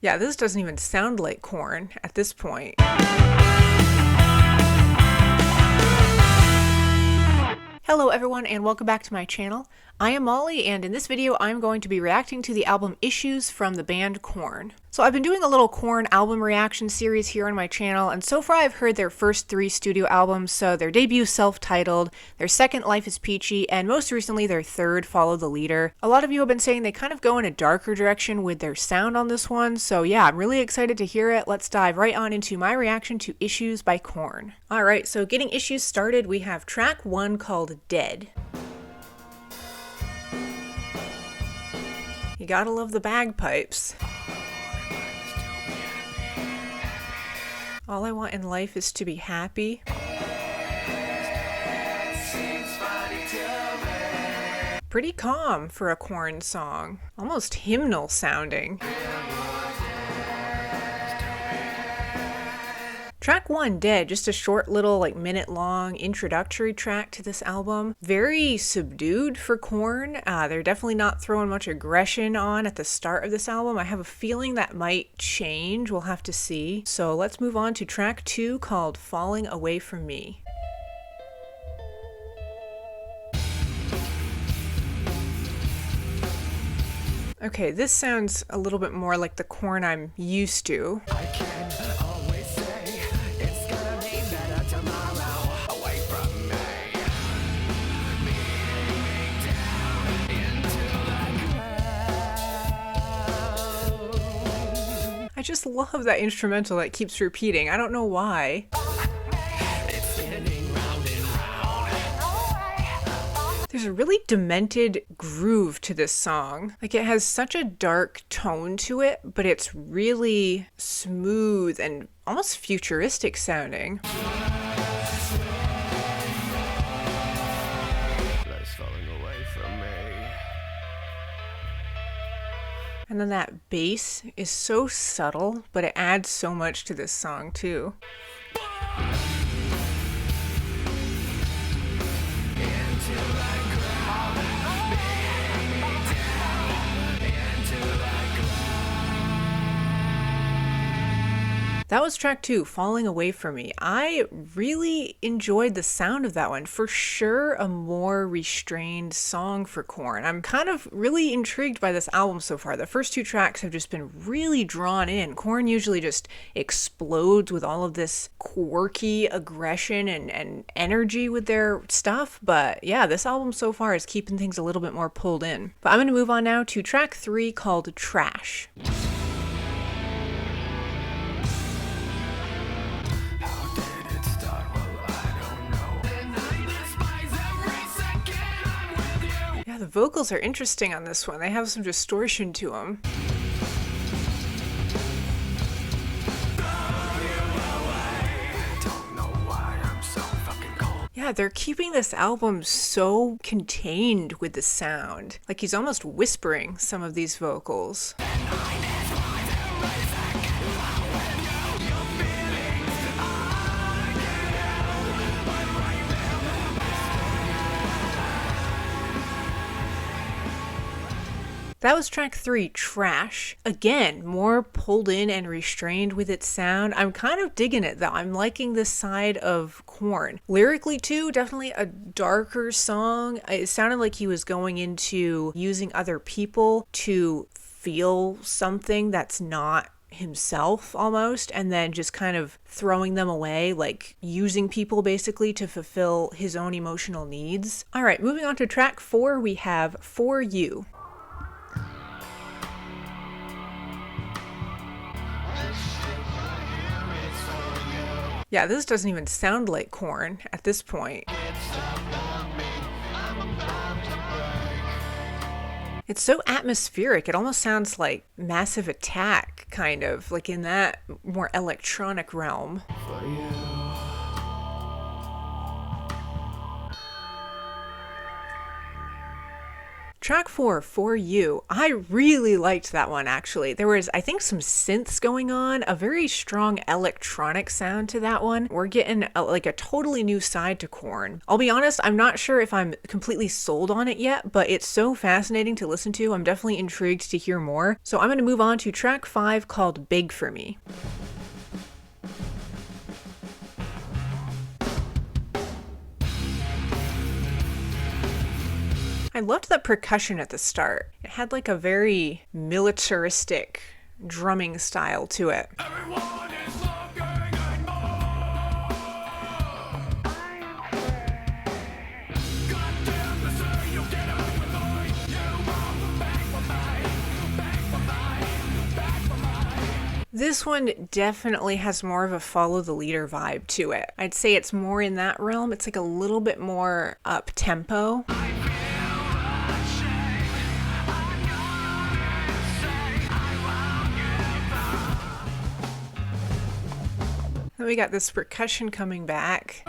Yeah, this doesn't even sound like Korn at this point. Hello everyone and welcome back to my channel. I am Molly and in this video I'm going to be reacting to the album Issues from the band Korn. So I've been doing a little Korn album reaction series here on my channel, and so far I've heard their first 3 studio albums, so their debut self-titled, their second Life is Peachy, and most recently their third Follow the Leader. A lot of you have been saying they kind of go in a darker direction with their sound on this one, so yeah, I'm really excited to hear it. Let's dive right on into my reaction to Issues by Korn. Alright, so getting Issues started, we have track 1 called Dead. You gotta love the bagpipes. All I want in life is to be happy. Pretty calm for a Korn song. Almost hymnal sounding. Track 1, Dead, just a short little minute-long introductory track to this album. Very subdued for Korn. They're definitely not throwing much aggression on at the start of this album. I have a feeling that might change. We'll have to see. So let's move on to track 2 called Falling Away From Me. Okay, this sounds a little bit more like the Korn I'm used to. I just love that instrumental that keeps repeating. I don't know why. There's a really demented groove to this song. Like, it has such a dark tone to it, but it's really smooth and almost futuristic sounding. And then that bass is so subtle, but it adds so much to this song too. That was track 2, Falling Away From Me. I really enjoyed the sound of that one. For sure, a more restrained song for Korn. I'm kind of really intrigued by this album so far. The first 2 tracks have just been really drawn in. Korn usually just explodes with all of this quirky aggression and energy with their stuff. But yeah, this album so far is keeping things a little bit more pulled in. But I'm going to move on now to track 3 called Trash. Yeah, the vocals are interesting on this one. They have some distortion to them. Yeah, they're keeping this album so contained with the sound. Like, he's almost whispering some of these vocals. That was track 3, Trash. Again, more pulled in and restrained with its sound. I'm kind of digging it though. I'm liking this side of Korn. Lyrically too, definitely a darker song. It sounded like he was going into using other people to feel something that's not himself almost, and then just kind of throwing them away, like using people basically to fulfill his own emotional needs. All right, moving on to track 4, we have For You. Yeah, this doesn't even sound like Korn at this point. It's so atmospheric. It almost sounds like Massive Attack, kind of, like in that more electronic realm. Track 4, For You. I really liked that one, actually. There was, I think, some synths going on, a very strong electronic sound to that one. We're getting like a totally new side to Korn. I'll be honest, I'm not sure if I'm completely sold on it yet, but it's so fascinating to listen to. I'm definitely intrigued to hear more. So I'm going to move on to track 5 called Big For Me. I loved the percussion at the start. It had like a very militaristic drumming style to it. This one definitely has more of a follow the leader vibe to it. I'd say it's more in that realm. It's like a little bit more up tempo. Then we got this percussion coming back.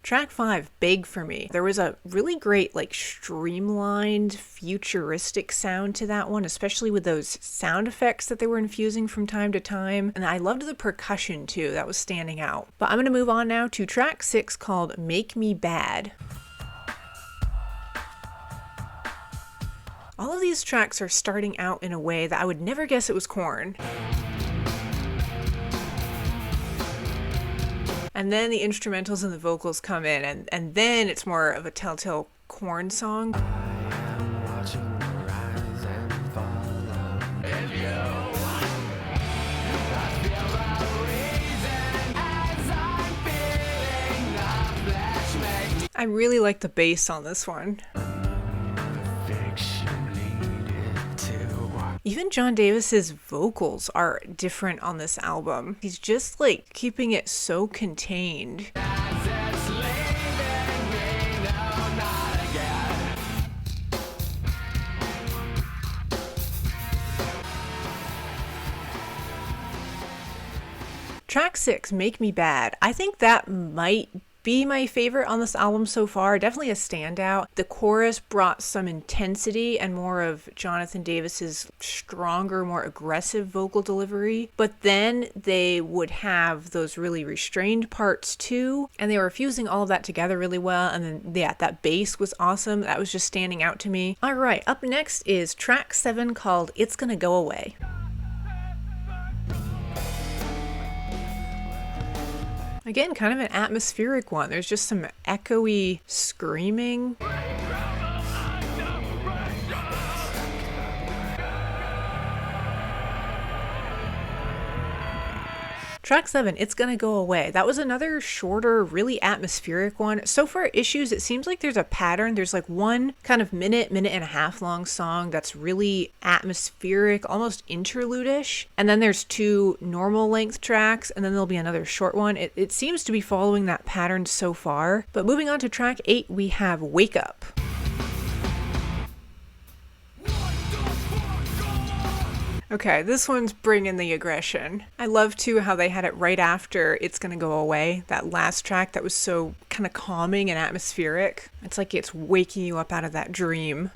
Track 5, Big For Me. There was a really great, like, streamlined, futuristic sound to that one, especially with those sound effects that they were infusing from time to time. And I loved the percussion too, that was standing out. But I'm gonna move on now to track 6 called Make Me Bad. All of these tracks are starting out in a way that I would never guess it was Korn. And then the instrumentals and the vocals come in, and then it's more of a telltale Korn song. I really like the bass on this one. Even John Davis's vocals are different on this album. He's just like keeping it so contained. Track 6, Make Me Bad. I think that might be my favorite on this album so far. Definitely a standout. The chorus brought some intensity and more of Jonathan Davis's stronger, more aggressive vocal delivery. But then they would have those really restrained parts too, and they were fusing all of that together really well. And then yeah, that bass was awesome. That was just standing out to me. All right, up next is track 7 called It's Gonna Go Away. Again, kind of an atmospheric one. There's just some echoey screaming. Track 7, It's Gonna Go Away. That was another shorter, really atmospheric one. So for Issues, it seems like there's a pattern. There's like one kind of minute and a half long song that's really atmospheric, almost interlude-ish. And then there's 2 normal length tracks, and then there'll be another short one. It seems to be following that pattern so far. But moving on to track 8, we have Wake Up. Okay, this one's bringing the aggression. I love too how they had it right after It's Gonna Go Away, that last track that was so kind of calming and atmospheric. It's like it's waking you up out of that dream.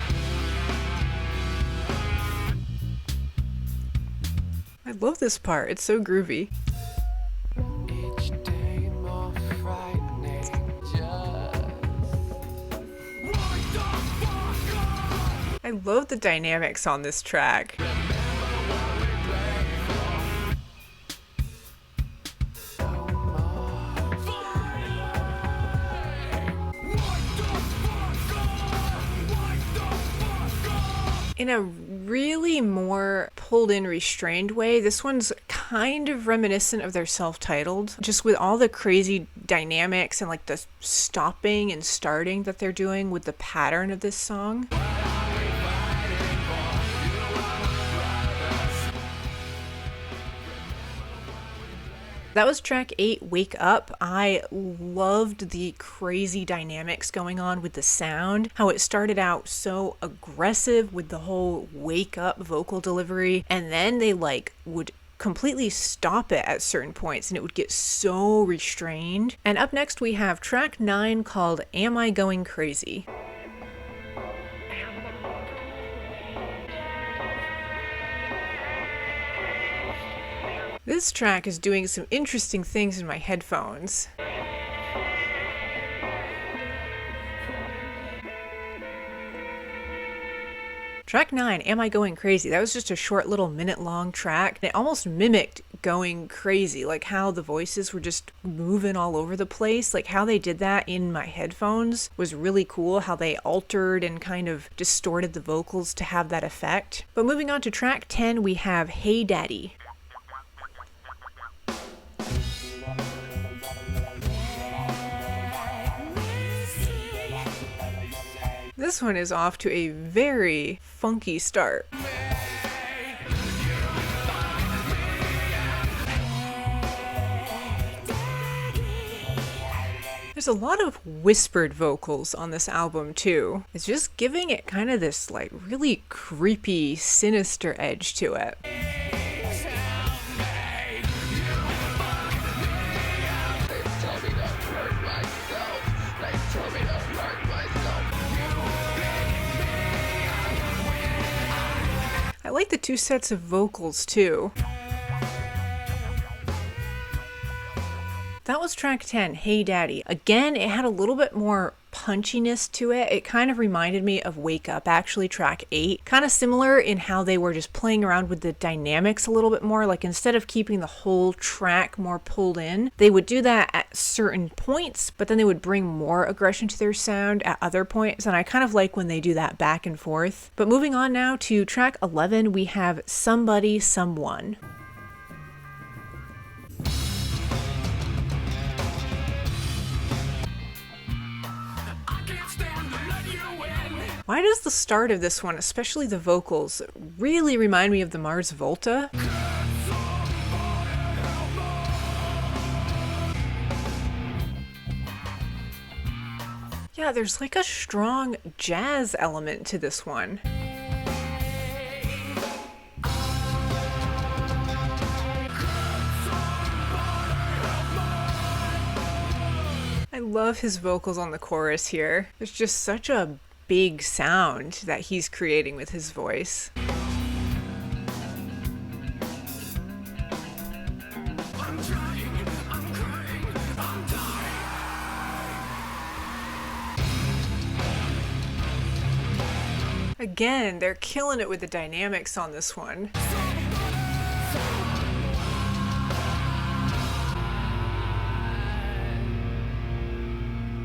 I love this part, it's so groovy. I love the dynamics on this track. In a really more pulled in, restrained way, this one's kind of reminiscent of their self-titled, just with all the crazy dynamics and like the stopping and starting that they're doing with the pattern of this song. That was track 8, Wake Up. I loved the crazy dynamics going on with the sound, how it started out so aggressive with the whole wake up vocal delivery, and then they like would completely stop it at certain points and it would get so restrained. And up next we have track 9 called Am I Going Crazy? This track is doing some interesting things in my headphones. Track 9, Am I Going Crazy? That was just a short little minute-long track. It almost mimicked Going Crazy, like how the voices were just moving all over the place. Like how they did that in my headphones was really cool, how they altered and kind of distorted the vocals to have that effect. But moving on to track 10, we have Hey Daddy. This one is off to a very funky start. There's a lot of whispered vocals on this album too. It's just giving it kind of this like really creepy, sinister edge to it. I like the two sets of vocals too. That was track 10, Hey Daddy. Again, it had a little bit more punchiness to it. It kind of reminded me of Wake Up, actually, track 8. Kind of similar in how they were just playing around with the dynamics a little bit more. Like instead of keeping the whole track more pulled in, they would do that at certain points, but then they would bring more aggression to their sound at other points. And I kind of like when they do that back and forth. But moving on now to track 11, we have Somebody, Someone. Why does the start of this one, especially the vocals, really remind me of the Mars Volta? Yeah, there's like a strong jazz element to this one. I love his vocals on the chorus here. There's just such a big sound that he's creating with his voice. Again, they're killing it with the dynamics on this one.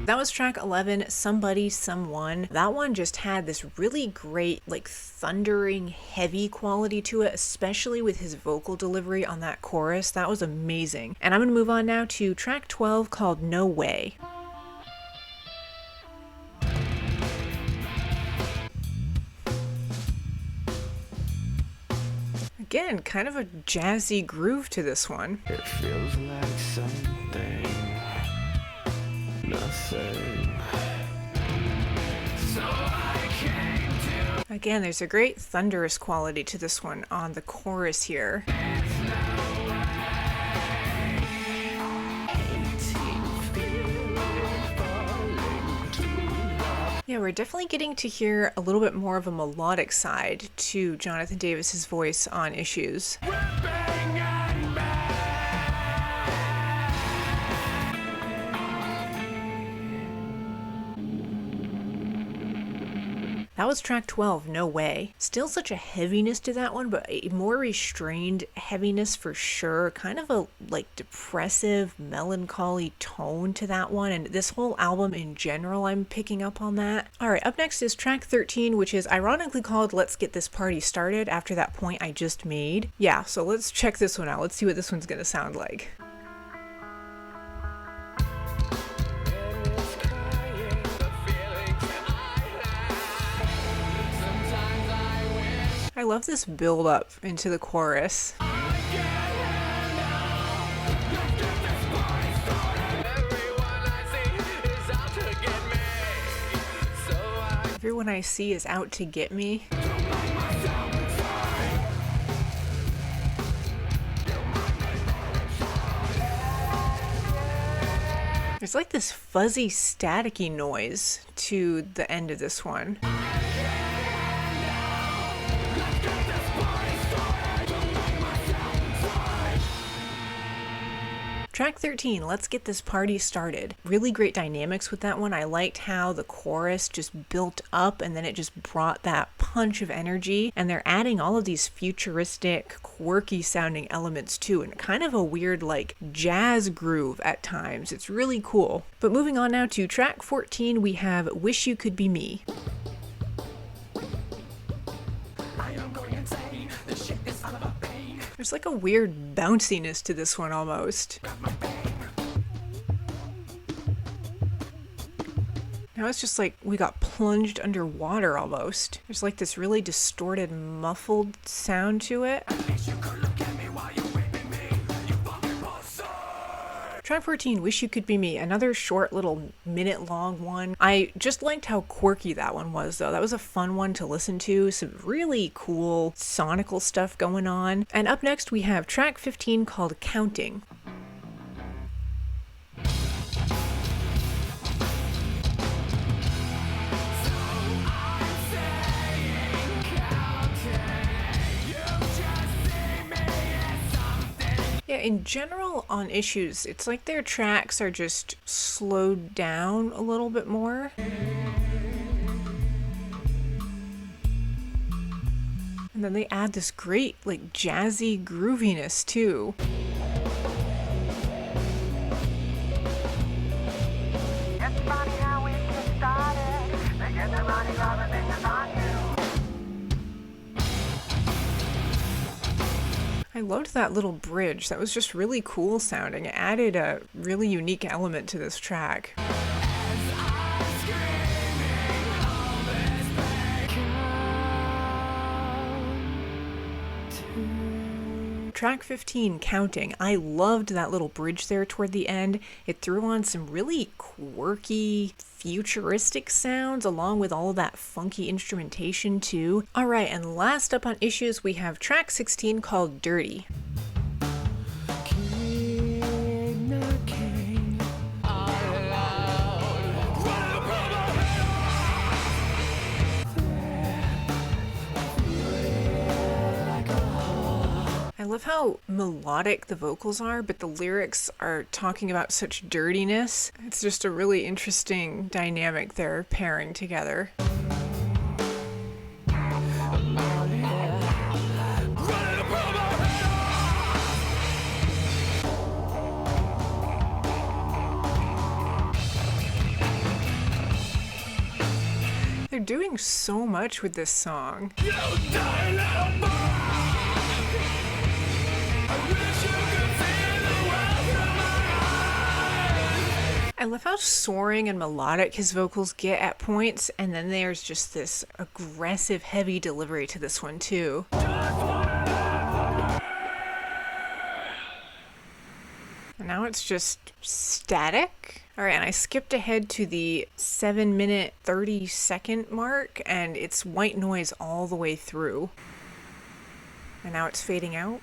That was track 11, Somebody, Someone. That one just had this really great, like, thundering, heavy quality to it, especially with his vocal delivery on that chorus. That was amazing. And I'm going to move on now to track 12 called No Way. Again, kind of a jazzy groove to this one. It feels like something. Nothing. So I came to. Again, there's a great thunderous quality to this one on the chorus here. Yeah, we're definitely getting to hear a little bit more of a melodic side to Jonathan Davis's voice on Issues. That was track 12, No Way. Still such a heaviness to that one, but a more restrained heaviness for sure. Kind of a like depressive, melancholy tone to that one. And this whole album in general, I'm picking up on that. All right, up next is track 13, which is ironically called Let's Get This Party Started after that point I just made. Yeah, so let's check this one out. Let's see what this one's gonna sound like. I love this build up into the chorus. Everyone I see is out to get me. There's like this fuzzy, staticky noise to the end of this one. Track 13, Let's Get This Party Started. Really great dynamics with that one. I liked how the chorus just built up and then it just brought that punch of energy. And they're adding all of these futuristic, quirky sounding elements too, and kind of a weird like jazz groove at times. It's really cool. But moving on now to track 14, we have Wish You Could Be Me. There's like a weird bounciness to this one almost. Now it's just like we got plunged underwater almost. There's like this really distorted, muffled sound to it. Track 14, Wish You Could Be Me, another short little minute-long one. I just liked how quirky that one was, though. That was a fun one to listen to. Some really cool sonical stuff going on. And up next, we have track 15 called Counting. Yeah, in general on Issues, it's like their tracks are just slowed down a little bit more. And then they add this great, like, jazzy grooviness too. It's funny how we get started. They get the money, all the things on you. I loved that little bridge. That was just really cool sounding. It added a really unique element to this track. Track 15, Counting. I loved that little bridge there toward the end. It threw on some really quirky, futuristic sounds along with all of that funky instrumentation too. Alright, and last up on Issues, we have track 16 called Dirty. I love how melodic the vocals are, but the lyrics are talking about such dirtiness. It's just a really interesting dynamic they're pairing together. They're doing so much with this song. I love how soaring and melodic his vocals get at points, and then there's just this aggressive, heavy delivery to this one too. And now it's just static. Alright, and I skipped ahead to the 7-minute 30-second mark, and it's white noise all the way through. And now it's fading out.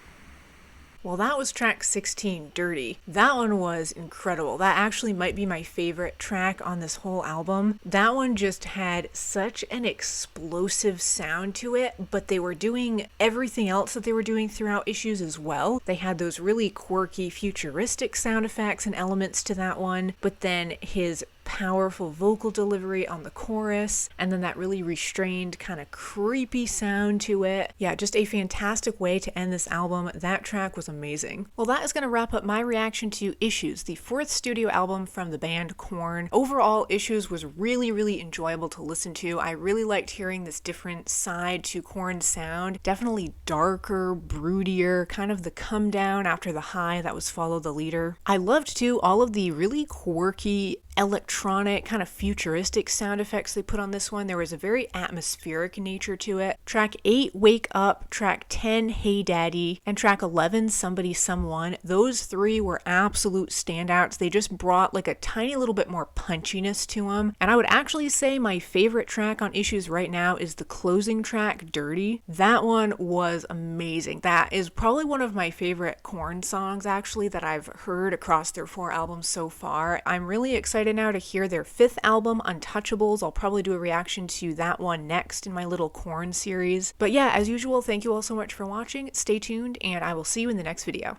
Well, that was track 16, Dirty. That one was incredible. That actually might be my favorite track on this whole album. That one just had such an explosive sound to it, but they were doing everything else that they were doing throughout Issues as well. They had those really quirky, futuristic sound effects and elements to that one, but then his powerful vocal delivery on the chorus, and then that really restrained kind of creepy sound to it. Yeah, just a fantastic way to end this album. That track was amazing. Well, that is going to wrap up my reaction to Issues, the fourth studio album from the band Korn. Overall, Issues was really, really enjoyable to listen to. I really liked hearing this different side to Korn's sound. Definitely darker, broodier, kind of the come down after the high that was Follow the Leader. I loved too all of the really quirky electronic electronic, kind of futuristic sound effects they put on this one. There was a very atmospheric nature to it. Track 8, Wake Up, track 10, Hey Daddy, and track 11, Somebody Someone. Those three were absolute standouts. They just brought like a tiny little bit more punchiness to them. And I would actually say my favorite track on Issues right now is the closing track, Dirty. That one was amazing. That is probably one of my favorite Korn songs actually that I've heard across their 4 albums so far. I'm really excited now to hear their 5th album, Untouchables. I'll probably do a reaction to that one next in my little Korn series. But yeah, as usual, thank you all so much for watching. Stay tuned and I will see you in the next video.